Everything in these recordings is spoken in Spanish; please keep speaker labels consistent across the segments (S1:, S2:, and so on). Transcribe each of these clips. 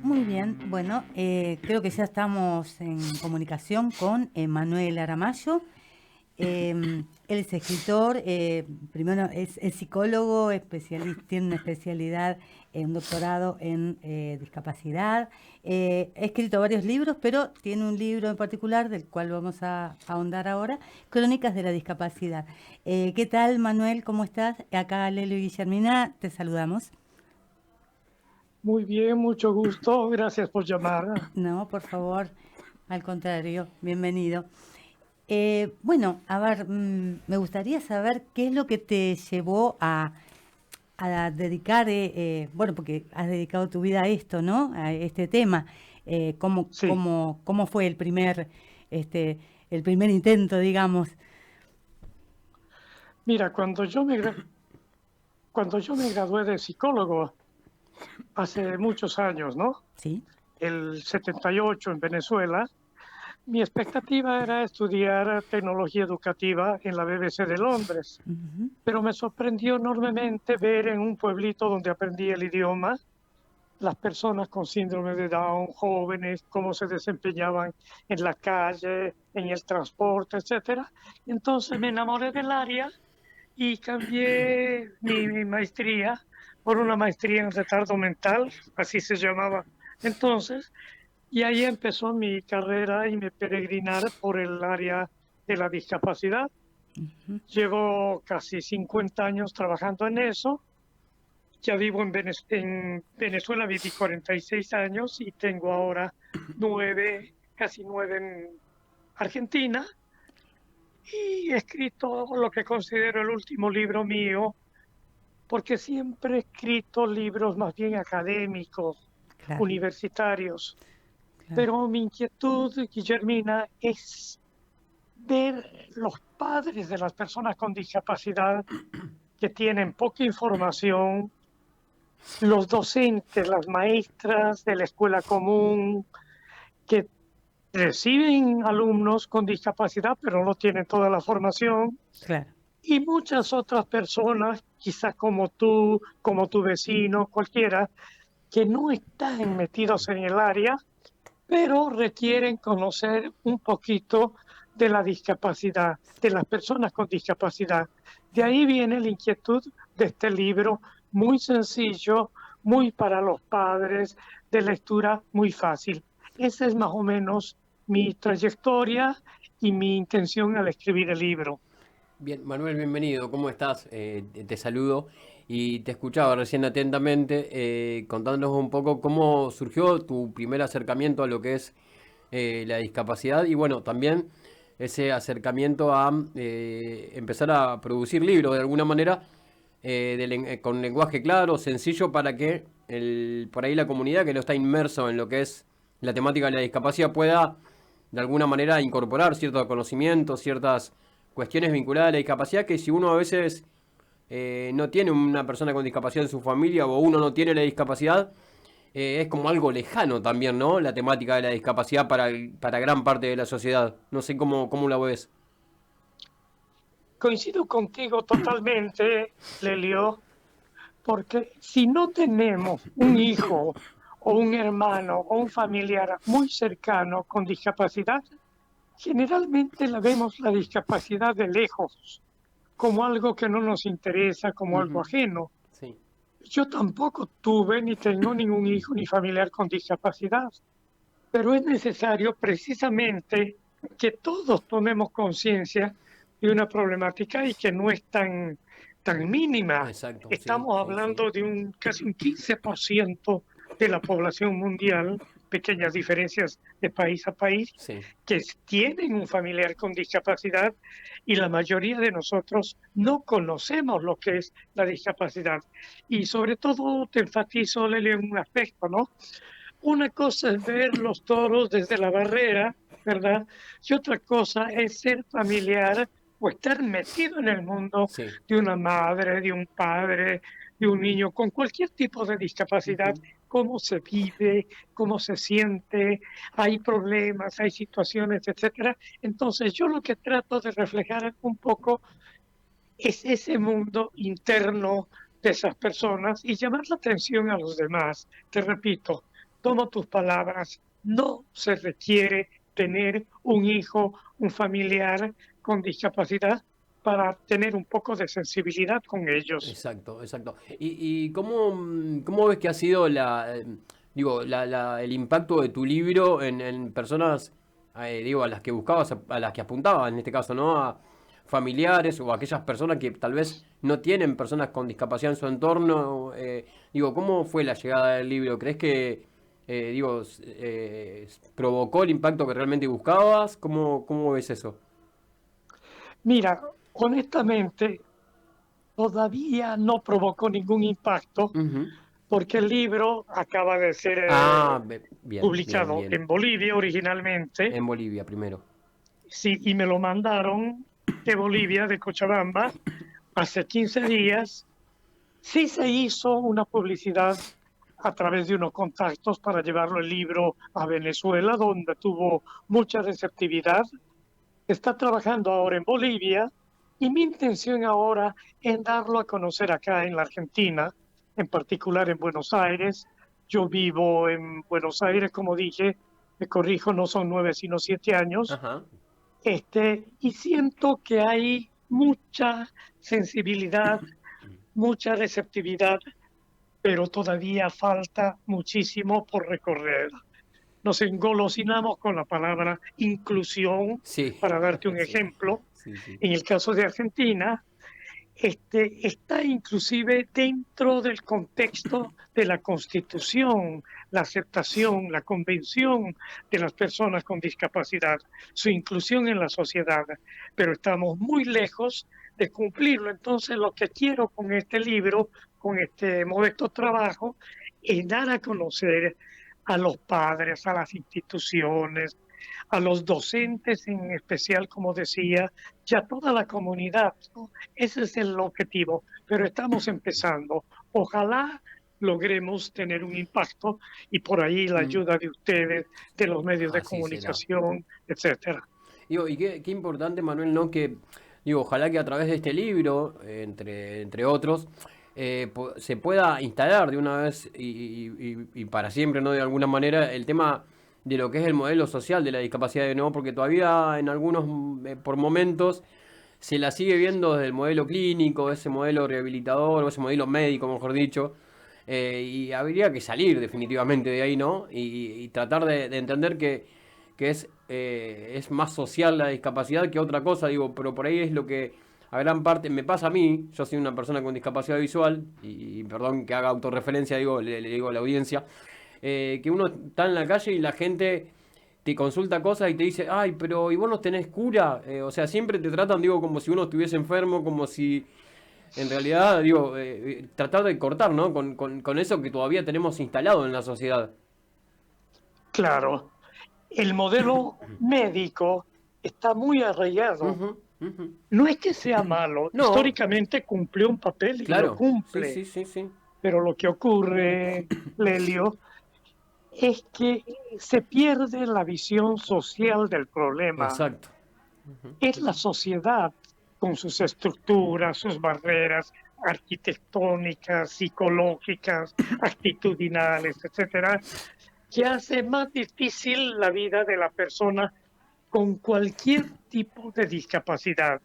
S1: Muy bien, bueno, creo que ya estamos en comunicación con Manuel Aramayo. Él es escritor, primero es psicólogo, tiene una especialidad, un doctorado en discapacidad. Ha escrito varios libros, pero tiene un libro en particular del cual vamos a ahondar ahora, Crónicas de la Discapacidad. ¿Qué tal, Manuel? ¿Cómo estás? Acá Lelo y Guillermina, te saludamos.
S2: Muy bien, mucho gusto. Gracias por llamar.
S1: No, por favor, al contrario, bienvenido. Bueno, a ver, me gustaría saber qué es lo que te llevó a dedicar, bueno, porque has dedicado tu vida a esto, ¿no? A este tema.
S2: Sí,
S1: Cómo fue este, el primer intento, digamos?
S2: mira, cuando yo me gradué de psicólogo hace muchos años, ¿no?
S1: Sí.
S2: El 78 en Venezuela, mi expectativa era estudiar tecnología educativa en la BBC de Londres,
S1: Ujú.
S2: pero me sorprendió enormemente ver en un pueblito donde aprendí el idioma las personas con síndrome de Down, jóvenes, cómo se desempeñaban en la calle, en el transporte, etcétera. Entonces me enamoré del área y cambié mi maestría por una maestría en retardo mental, así se llamaba entonces, y ahí empezó mi carrera y mi peregrinar por el área de la discapacidad. Llevo casi 50 años trabajando en eso. Ya vivo en Venezuela, viví 46 años y tengo ahora 9, casi 9 en Argentina. Y he escrito lo que considero el último libro mío, porque siempre he escrito libros más bien académicos,
S1: Claro,
S2: universitarios.
S1: claro.
S2: Pero mi inquietud, Guillermina, es ver los padres de las personas con discapacidad que tienen poca información, los docentes, las maestras de la escuela común, que reciben alumnos con discapacidad, pero no tienen toda la formación,
S1: Claro.
S2: y muchas otras personas, quizás como tú, como tu vecino, cualquiera, que no están metidos en el área, pero requieren conocer un poquito de la discapacidad, de las personas con discapacidad. De ahí viene la inquietud de este libro, muy sencillo, muy para los padres, de lectura muy fácil. Esa es más o menos mi trayectoria y mi intención al escribir el libro.
S3: Bien, Manuel, bienvenido. ¿Cómo estás? Te saludo y te escuchaba recién atentamente contándonos un poco cómo surgió tu primer acercamiento a lo que es la discapacidad y bueno, también ese acercamiento a empezar a producir libros de alguna manera con lenguaje claro, sencillo para que por ahí la comunidad que no está inmerso en lo que es la temática de la discapacidad pueda de alguna manera incorporar ciertos conocimientos, ciertas cuestiones vinculadas a la discapacidad que si uno a veces no tiene una persona con discapacidad en su familia o uno no tiene la discapacidad, es como algo lejano también, ¿no? La temática de la discapacidad para gran parte de la sociedad. No sé cómo la ves.
S2: Coincido contigo totalmente, Lelio, porque si no tenemos un hijo o un hermano o un familiar muy cercano con discapacidad, generalmente la vemos la discapacidad de lejos, como algo que no nos interesa, como algo
S3: Ujú.
S2: ajeno.
S3: Sí.
S2: Yo tampoco tuve ni tengo ningún hijo ni familiar con discapacidad, pero es necesario precisamente que todos tomemos conciencia de una problemática y que no es tan mínima.
S3: Exacto, sí,
S2: Estamos
S3: sí, sí.
S2: hablando de casi un 15% de la población mundial, pequeñas diferencias de país a país,
S3: Sí.
S2: que tienen un familiar con discapacidad y la mayoría de nosotros no conocemos lo que es la discapacidad. Y sobre todo te enfatizo, Lele, en un aspecto, ¿no? Una cosa es ver los toros desde la barrera, ¿verdad? Y otra cosa es ser familiar o estar metido en el mundo
S3: Sí.
S2: de una madre, de un padre, de un niño con cualquier tipo de discapacidad,
S3: Ujú.
S2: cómo se vive, cómo se siente, hay problemas, hay situaciones, etcétera. Entonces, yo lo que trato de reflejar un poco es ese mundo interno de esas personas y llamar la atención a los demás. Te repito, tomo tus palabras, no se requiere tener un hijo, un familiar con discapacidad para tener un poco de sensibilidad con ellos.
S3: Exacto, exacto. ¿Y cómo, cómo ves que ha sido digo, el impacto de tu libro en personas, digo, a las que buscabas, a las que apuntabas, en este caso, ¿no? A familiares o a aquellas personas que tal vez no tienen personas con discapacidad en su entorno. Digo, ¿cómo fue la llegada del libro? ¿Crees que, digo, provocó el impacto que realmente buscabas? ¿Cómo ves eso?
S2: Mira, honestamente, todavía no provocó ningún impacto
S3: Ujú.
S2: porque el libro acaba de ser
S3: Ah, bien, bien,
S2: publicado
S3: bien.
S2: en Bolivia originalmente,
S3: En Bolivia primero.
S2: sí, y me lo mandaron de Bolivia, de Cochabamba, hace 15 días. Sí se hizo una publicidad a través de unos contactos para llevarlo el libro a Venezuela, donde tuvo mucha receptividad. Está trabajando ahora en Bolivia y mi intención ahora es darlo a conocer acá en la Argentina, en particular en Buenos Aires. Yo vivo en Buenos Aires, como dije, me corrijo, no son 9 sino 7 años,
S3: Ajá.
S2: y siento que hay mucha sensibilidad, mucha receptividad, pero todavía falta muchísimo por recorrer. Nos engolosinamos con la palabra inclusión,
S3: Sí,
S2: para darte un
S3: sí,
S2: ejemplo.
S3: sí, sí.
S2: En el caso de Argentina, está inclusive dentro del contexto de la Constitución, la aceptación, la convención de las personas con discapacidad, su inclusión en la sociedad, pero estamos muy lejos de cumplirlo. Entonces, lo que quiero con este libro, con este modesto trabajo, es dar a conocer a los padres, a las instituciones, a los docentes en especial, como decía, y a toda la comunidad, ¿no? Ese es el objetivo, pero estamos empezando. Ojalá logremos tener un impacto y por ahí la
S3: Mm,
S2: ayuda de ustedes, de los medios de
S3: así será.
S2: comunicación, etcétera.
S3: Digo, y qué importante, Manuel, ¿no? Que, digo, ojalá que a través de este libro, entre otros, se pueda instalar de una vez y para siempre, ¿no? De alguna manera, el tema de lo que es el modelo social de la discapacidad de nuevo, porque todavía en algunos, por momentos, se la sigue viendo desde el modelo clínico, ese modelo rehabilitador, o ese modelo médico, mejor dicho, y habría que salir definitivamente de ahí, ¿no? Y tratar de entender que es más social la discapacidad que otra cosa, digo, pero por ahí es lo que a gran parte me pasa a mí. Yo soy una persona con discapacidad visual, y perdón que haga autorreferencia, digo, le digo a la audiencia, que uno está en la calle y la gente te consulta cosas y te dice, ay, pero ¿y vos no tenés cura? O sea, siempre te tratan, digo, como si uno estuviese enfermo, como si en realidad, digo, tratar de cortar, ¿no? Con eso que todavía tenemos instalado en la sociedad.
S2: Claro, el modelo médico está muy arraigado.
S3: Ujú, ujú.
S2: No es que sea malo,
S3: No,
S2: históricamente cumplió un papel y lo
S3: claro, sí,
S2: cumple,
S3: sí, sí, sí.
S2: pero lo que ocurre, Lelio, es que se pierde la visión social del problema.
S3: Exacto.
S2: Es la sociedad con sus estructuras, sus barreras arquitectónicas, psicológicas, actitudinales, etcétera, que hace más difícil la vida de la persona con cualquier tipo de discapacidad.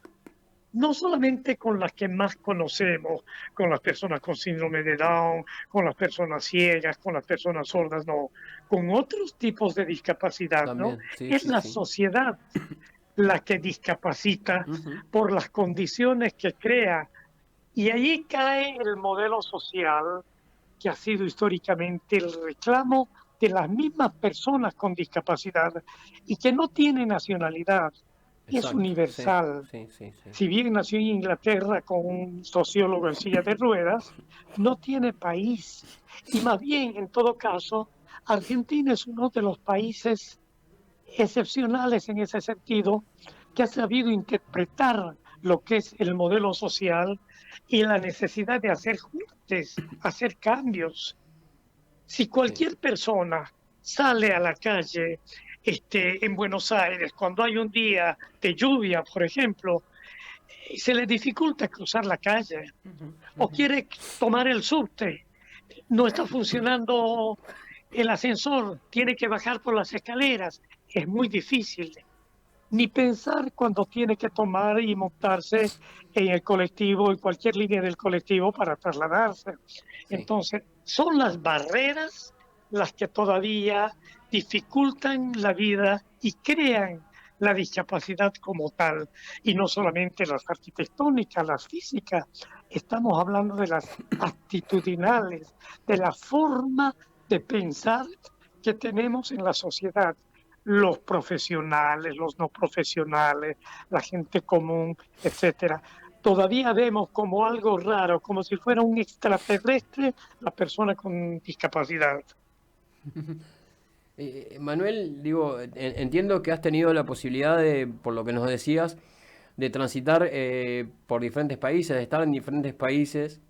S2: No solamente con las que más conocemos, con las personas con síndrome de Down, con las personas ciegas, con las personas sordas, no, con otros tipos de discapacidad, ¿no?
S3: También, sí,
S2: Es
S3: sí,
S2: la
S3: sí.
S2: sociedad la que discapacita
S3: Ujú.
S2: por las condiciones que crea. Y ahí cae el modelo social que ha sido históricamente el reclamo de las mismas personas con discapacidad y que no tiene nacionalidad, es
S3: Exacto, sí,
S2: universal.
S3: sí, sí, sí.
S2: Si bien nació en Inglaterra con un sociólogo en silla de ruedas, no tiene país. Y más bien, en todo caso, Argentina es uno de los países excepcionales en ese sentido, que ha sabido interpretar lo que es el modelo social y la necesidad de hacer ajustes, hacer cambios. Si
S3: Sí.
S2: cualquier persona sale a la calle en Buenos Aires cuando hay un día de lluvia, por ejemplo, se le dificulta cruzar la calle
S3: Ujú,
S2: o
S3: ujú.
S2: quiere tomar el subte, no está funcionando el ascensor, tiene que bajar por las escaleras, es muy difícil. Ni pensar cuando tiene que tomar y montarse en el colectivo, en cualquier línea del colectivo para trasladarse.
S3: Sí.
S2: Entonces, son las barreras las que todavía dificultan la vida y crean la discapacidad como tal. Y no solamente las arquitectónicas, las físicas, estamos hablando de las actitudinales, de la forma de pensar que tenemos en la sociedad, los profesionales, los no profesionales, la gente común, etcétera. Todavía vemos como algo raro, como si fuera un extraterrestre la persona con discapacidad.
S3: Manuel, digo, entiendo que has tenido la posibilidad de, por lo que nos decías, de transitar por diferentes países, de estar en diferentes países.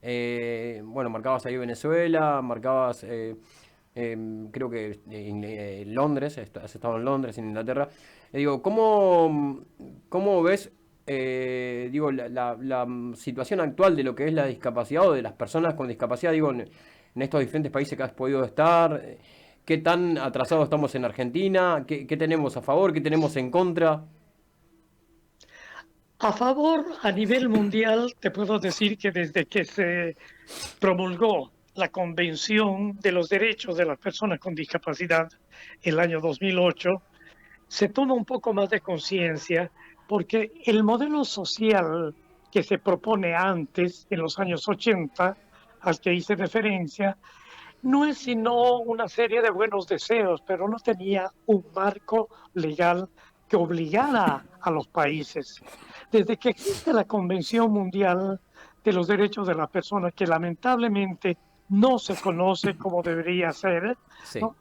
S3: Bueno, marcabas ahí Venezuela, marcabas, creo que en Londres, has estado en Londres, en Inglaterra. Digo, ¿cómo ves, digo, la situación actual de lo que es la discapacidad o de las personas con discapacidad, digo, en estos diferentes países que has podido estar? ¿Qué tan atrasados estamos en Argentina? ¿Qué tenemos a favor? ¿Qué tenemos en contra?
S2: A favor, a nivel mundial, te puedo decir que desde que se promulgó la Convención de los Derechos de las Personas con Discapacidad el año 2008, se toma un poco más de conciencia porque el modelo social que se propone antes, en los años 80, al que hice referencia, no es sino una serie de buenos deseos, pero no tenía un marco legal que obligara a los países. Desde que existe la Convención Mundial de los Derechos de la Persona, que lamentablemente no se conoce como debería ser,
S3: Sí,
S2: ¿no?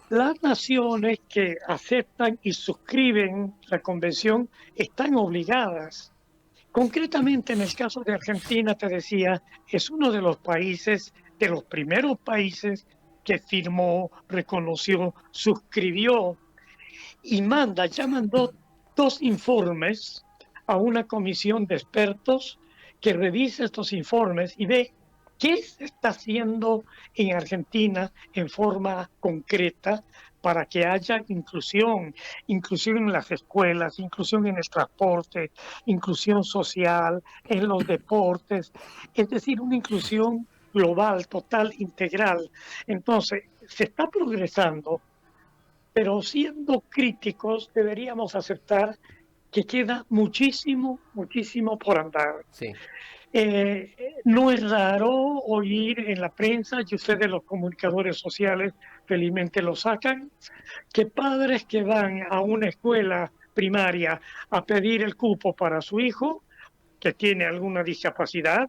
S2: Las naciones que aceptan y suscriben la convención están obligadas. Concretamente, en el caso de Argentina, te decía, es uno de los países, de los primeros países que firmó, reconoció, suscribió y ya mandó dos informes a una comisión de expertos que revisa estos informes y ve qué se está haciendo en Argentina en forma concreta para que haya inclusión, inclusión en las escuelas, inclusión en el transporte, inclusión social, en los deportes, es decir, una inclusión global, total, integral. Entonces, se está progresando, pero siendo críticos deberíamos aceptar que queda muchísimo, muchísimo por andar.
S3: sí.
S2: No es raro oír en la prensa, y ustedes los comunicadores sociales felizmente lo sacan, que padres que van a una escuela primaria a pedir el cupo para su hijo, que tiene alguna discapacidad,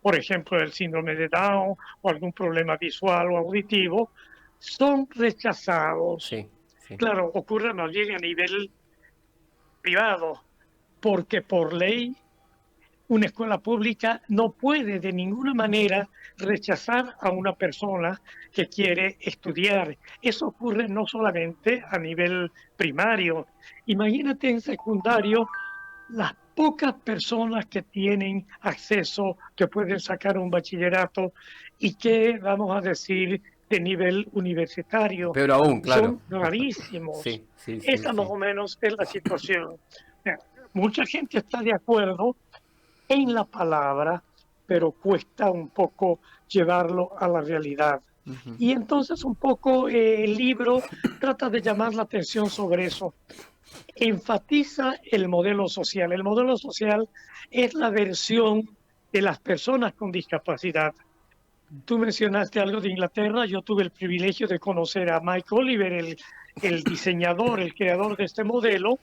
S2: por ejemplo el síndrome de Down o algún problema visual o auditivo, son rechazados.
S3: Sí, sí,
S2: Claro, ocurre más bien a nivel privado, porque por ley una escuela pública no puede de ninguna manera rechazar a una persona que quiere estudiar. Eso ocurre no solamente a nivel primario. Imagínate en secundario las pocas personas que tienen acceso, que pueden sacar un bachillerato y que, vamos a decir, de nivel universitario.
S3: peor aún, claro.
S2: Son rarísimos.
S3: Sí, sí, sí,
S2: Esa más
S3: sí.
S2: o menos es la situación. Mucha gente está de acuerdo en la palabra, pero cuesta un poco llevarlo a la realidad.
S3: Ujú.
S2: Y entonces un poco el libro trata de llamar la atención sobre eso. Enfatiza el modelo social. El modelo social es la versión de las personas con discapacidad. Tú mencionaste algo de Inglaterra, yo tuve el privilegio de conocer a Mike Oliver, el diseñador, el creador de este modelo.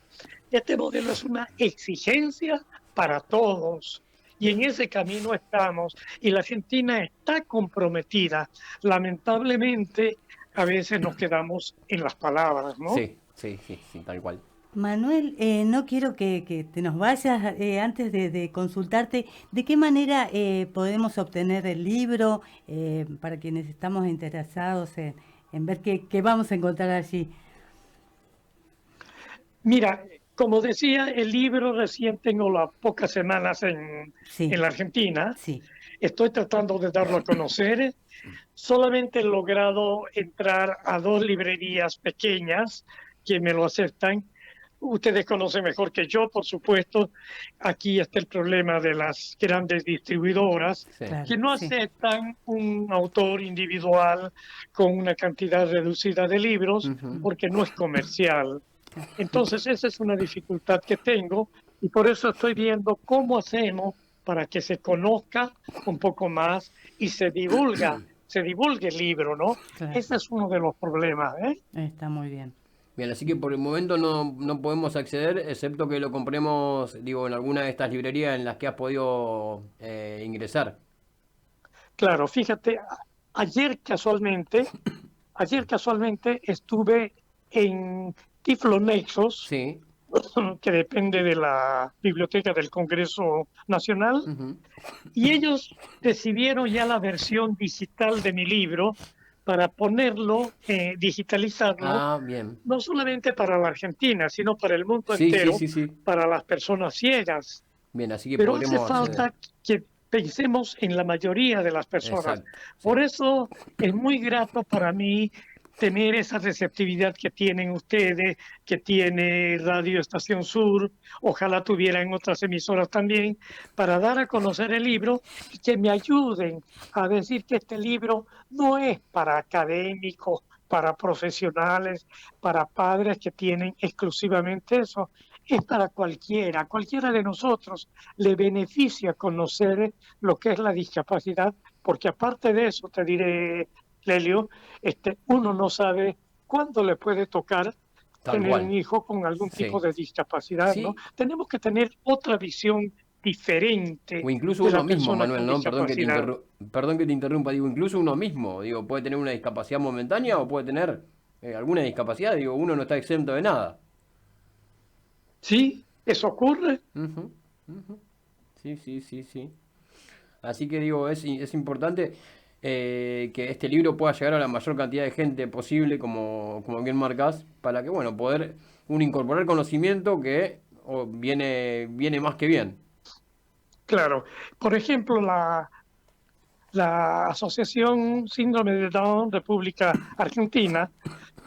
S2: Este modelo es una exigencia para todos y en ese camino estamos y la Argentina está comprometida. Lamentablemente, a veces nos quedamos en las palabras, ¿no?
S3: Sí, sí, sí, sí, tal cual.
S1: Manuel, no quiero que te nos vayas antes de consultarte de qué manera podemos obtener el libro para quienes estamos interesados en ver qué vamos a encontrar allí.
S2: Mira, como decía, el libro recién tengo las pocas semanas en
S1: Sí,
S2: la Argentina.
S1: sí.
S2: Estoy tratando de darlo a conocer. Solamente he logrado entrar a 2 librerías pequeñas que me lo aceptan. Ustedes conocen mejor que yo, por supuesto. Aquí está el problema de las grandes distribuidoras
S3: Sí.
S1: Claro,
S2: que no
S1: sí.
S2: aceptan un autor individual con una cantidad reducida de libros
S3: Ujú.
S2: porque no es comercial. Entonces, esa es una dificultad que tengo y por eso estoy viendo cómo hacemos para que se conozca un poco más y se divulgue el libro, ¿no?
S1: Claro,
S2: Ese es uno de los problemas, ¿eh?
S1: está muy bien.
S3: Bien, así que por el momento no podemos acceder, excepto que lo compremos, digo, en alguna de estas librerías en las que has podido ingresar.
S2: Claro, fíjate, ayer casualmente, ayer casualmente estuve en Tiflo Nexos,
S3: Sí.
S2: que depende de la Biblioteca del Congreso Nacional,
S3: Ujú.
S2: y ellos recibieron ya la versión digital de mi libro para ponerlo, digitalizarlo,
S3: Ah, bien.
S2: no solamente para la Argentina, sino para el mundo
S3: Sí, sí,
S2: entero,
S3: sí, sí.
S2: para las personas ciegas.
S3: Bien, así que
S2: Pero hace
S3: podremos acceder.
S2: falta que pensemos en la mayoría de las personas.
S3: Exacto. Sí.
S2: Por eso es muy grato para mí tener esa receptividad que tienen ustedes, que tiene Radio Estación Sur, ojalá tuvieran otras emisoras también, para dar a conocer el libro y que me ayuden a decir que este libro no es para académicos, para profesionales, para padres que tienen exclusivamente eso, es para cualquiera de nosotros le beneficia conocer lo que es la discapacidad, porque aparte de eso, te diré, Lelio, uno no sabe cuándo le puede tocar
S3: Tal
S2: tener un
S3: cual.
S2: hijo con algún tipo
S3: Sí.
S2: de discapacidad, ¿no?
S3: Sí.
S2: Tenemos que tener otra visión diferente
S3: O incluso
S2: de
S3: uno
S2: la
S3: mismo,
S2: persona con
S3: Manuel, ¿no?
S2: discapacidad.
S3: Perdón que te interrumpa, digo, incluso uno mismo, digo, puede tener una discapacidad momentánea o puede tener alguna discapacidad, digo, uno no está exento de nada.
S2: ¿Sí? ¿Eso ocurre?
S3: Ujú, ujú. Sí, sí, sí, sí. Así que digo, es importante que este libro pueda llegar a la mayor cantidad de gente posible, como bien marcás, para que, bueno, poder uno incorporar conocimiento que viene más que bien.
S2: Claro. Por ejemplo, la Asociación Síndrome de Down República Argentina,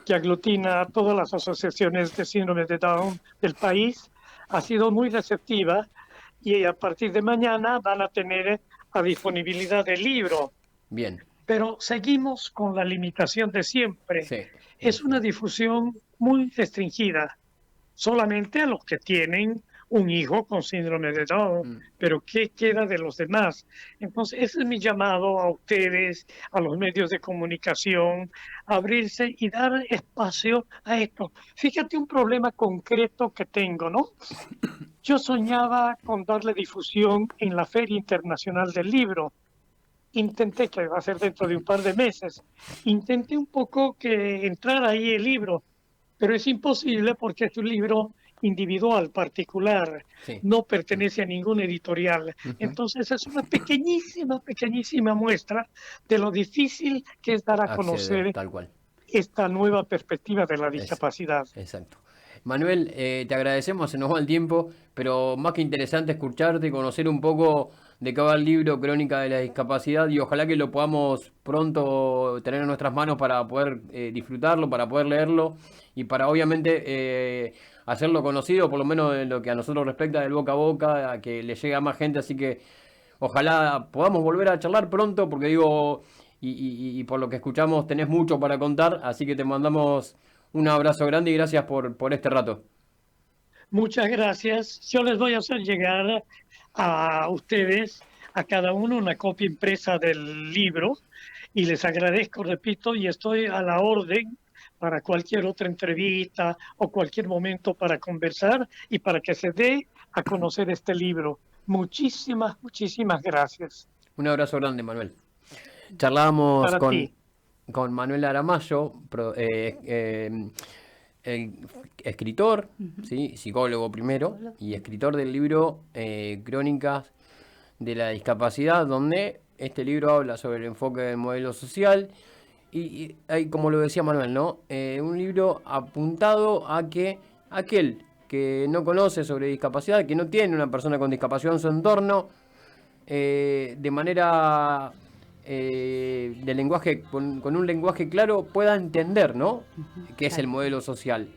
S2: que aglutina a todas las asociaciones de síndrome de Down del país, ha sido muy receptiva y a partir de mañana van a tener a disponibilidad el libro,
S3: Bien,
S2: pero seguimos con la limitación de siempre.
S3: sí,
S2: Es una difusión muy restringida solamente a los que tienen un hijo con síndrome de Down,
S3: mm,
S2: pero ¿qué queda de los demás? Entonces, ese es mi llamado a ustedes, a los medios de comunicación, abrirse y dar espacio a esto. Fíjate un problema concreto que tengo, ¿no? Yo soñaba con darle difusión en la Feria Internacional del Libro. Intenté, que va a ser dentro de un par de meses, intenté un poco que entrara ahí el libro, pero es imposible porque es un libro individual, particular,
S3: sí.
S2: no pertenece a ningún editorial.
S3: Ujú.
S2: Entonces es una pequeñísima muestra de lo difícil que es dar a
S3: Acceder,
S2: conocer
S3: tal cual.
S2: esta nueva perspectiva de la
S3: Es,
S2: discapacidad.
S3: exacto. Manuel, te agradecemos, se nos va el tiempo, pero más que interesante escucharte y conocer un poco de qué va el libro Crónica de la Discapacidad y ojalá que lo podamos pronto tener en nuestras manos para poder disfrutarlo, para poder leerlo y para obviamente hacerlo conocido, por lo menos en lo que a nosotros respecta del boca a boca, a que le llegue a más gente, así que ojalá podamos volver a charlar pronto porque digo, y por lo que escuchamos tenés mucho para contar, así que te mandamos un abrazo grande y gracias por este rato.
S2: Muchas gracias. Yo les voy a hacer llegar a ustedes, a cada uno, una copia impresa del libro y les agradezco, repito, y estoy a la orden para cualquier otra entrevista o cualquier momento para conversar y para que se dé a conocer este libro. Muchísimas gracias.
S3: Un abrazo grande, Manuel. Charlábamos
S2: Para ti.
S3: con Manuel Aramayo, el escritor,
S1: Ujú.
S3: ¿sí? Psicólogo primero, y escritor del libro Crónicas de la Discapacidad, donde este libro habla sobre el enfoque del modelo social y hay, como lo decía Manuel, ¿no? Un libro apuntado a que aquel que no conoce sobre discapacidad, que no tiene una persona con discapacidad en su entorno, de manera de lenguaje, con un lenguaje claro, pueda entender, ¿no? Qué es el modelo social.